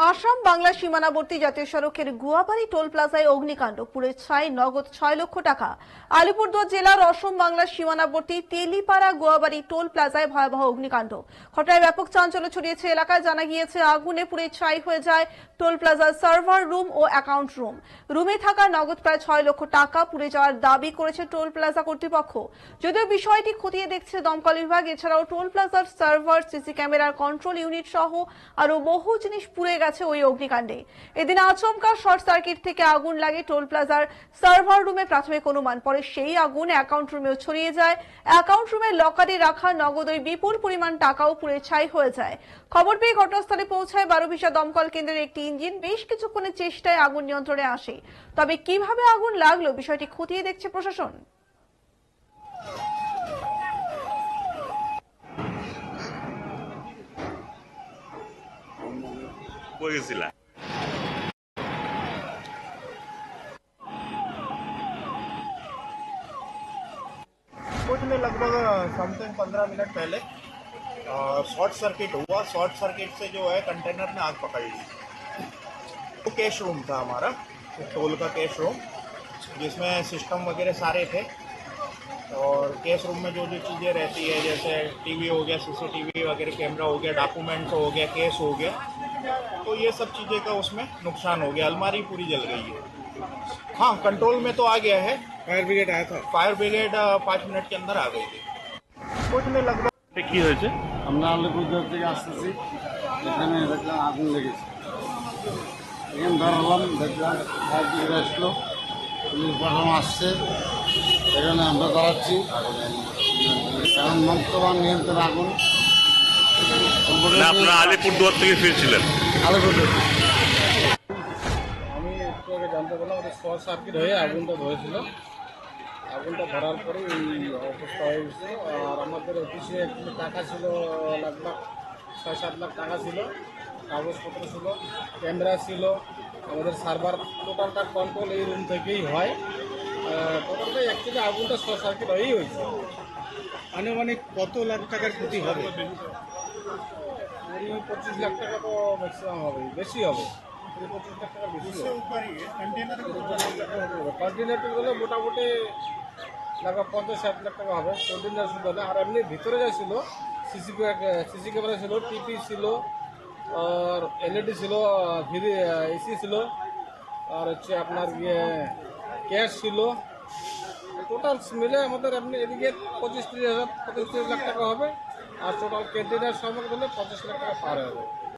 আসাম বাংলা সীমানাবর্তী জাতীয় সড়কের গুয়াবাড়ি টোল প্লাজায় অগ্নিকাণ্ড, পুড়ে ছাই নগদ 6 লক্ষ টাকা। আলিপুরদুয়ার জেলার অসম বাংলা সীমানাবর্তী তেলিপাড়া গুয়াবাড়ি টোল প্লাজায় ভয়াবহ অগ্নিকাণ্ড। ঘটনায় ব্যাপক চাঞ্চল্য ছড়িয়েছে এলাকায়। জানা গিয়েছে, আগুনে পুড়ে ছাই হয়ে যায় টোল প্লাজার server room O account room. রুমে থাকা নগদ প্রায় 6 লক্ষ টাকা পুড়ে যাওয়ার দাবি করেছে টোল প্লাজা কর্তৃপক্ষ। যদিও বিষয়টি খতিয়ে দেখছে দমকল বিভাগ। এছাড়াও টোল প্লাজার সার্ভার, সিসি ক্যামেরার কন্ট্রোল ইউনিট সহ আরো বহু জিনিস পুড়ে গেছে ওই অগ্নিকাণ্ডে। এদিন আচমকা শর্ট সার্কিট থেকে আগুন লাগে টোল প্লাজার সার্ভার রুমে। প্রাথমিক অনুমান, পরে সেই আগুন অ্যাকাউন্ট রুমেও ছড়িয়ে যায়। অ্যাকাউন্ট রুমে লকারে রাখা নগদ ওই বিপুল পরিমাণ টাকাও পুড়ে ছাই হয়ে যায়। খবর পেয়ে ঘটনাস্থলে পৌঁছায় বারোবিশা দমকল কেন্দ্রের একটি ইঞ্জিন। বেশ কিছুক্ষণের চেষ্টায় আগুন নিয়ন্ত্রণে আসে। তবে কিভাবে আগুন লাগলো বিষয়টি খতিয়ে দেখছে প্রশাসন। कुछ नहीं, लगभग समथिंग 15 मिनट पहले शॉर्ट सर्किट हुआ। शॉर्ट सर्किट से जो है कंटेनर ने आग पकड़ ली। तो कैश रूम था हमारा, टोल का कैश रूम, जिसमें सिस्टम वगैरह सारे थे। और कैश रूम में जो जो चीज़ें रहती है, जैसे टीवी हो गया, सीसीटीवी वगैरह, कैमरा हो गया, डॉक्यूमेंट्स हो गया, केस हो गया, तो ये सब चीज़ें का उसमें नुकसान हो गया। अलमारी पूरी जल गई है। हाँ, कंट्रोल में तो आ गया है। फायर ब्रिगेड आया था। फायर ब्रिगेड 5 मिनट के अंदर आ गई थी। कुछ नहीं, लगभग কি হয়েছে? আমরা আলিপুরদুয়ার থেকে আসতেছি, এখানে দেখলাম আগুন লেগেছে। এখানে দাঁড়ালাম, দেখলাম ফায়ার ব্রিগেড আসলো, পুলিশ প্রশাসন আসছে, এখানে আমরা দাঁড়াচ্ছি। এখন বর্তমান নিয়ন্ত্রণ আগুন। আপনারা আলিপুরদুয়ার থেকে ফিরছিলেন? আলিপুরদুয়ার আমি একটু আগে জানতে পারলাম ওটা শর্ট সার্কিট হয়ে আগুনটা ধরেছিল। আগুনটা ধরার পরে এই অবস্থা হয়ে গেছিলো। আর আমাদের অফিসে একটু টাকা ছিল, লাগভগ 6-7 লাখ টাকা ছিল, কাগজপত্র ছিল, ক্যামেরা ছিল, আমাদের সার্ভার, টোটালটা কন্ট্রোল এই রুম থেকেই হয়। টোটালটাই অ্যাকচুয়ালি আগুনটা শর্ট সার্কিট হয়েই হয়েছে। আনুমানিক কত লাখ টাকার ক্ষতি হবে? 25 লাখ টাকা তো ম্যাক্সিমাম হবে, বেশি হবে। 25 লাখ টাকা বেশি হবে। কন্টেনারটি হলে মোটামুটি লাগা 50-60 লাখ টাকা হবে কন্টেনার শুধু হলে। আর এমনি ভিতরে যা ছিল, সিসি ক্যামেরা ছিল, টিভি ছিল, আর এলইডি ছিল, এসি ছিল, আর হচ্ছে আপনার ক্যাশ ছিল। টোটাল মিলে আমাদের এমনি এদিকে 25-30 লাখ টাকা হবে। আর টোটাল কন্টেনার সমগ্র হলে 50 লাখ টাকা পার হবে।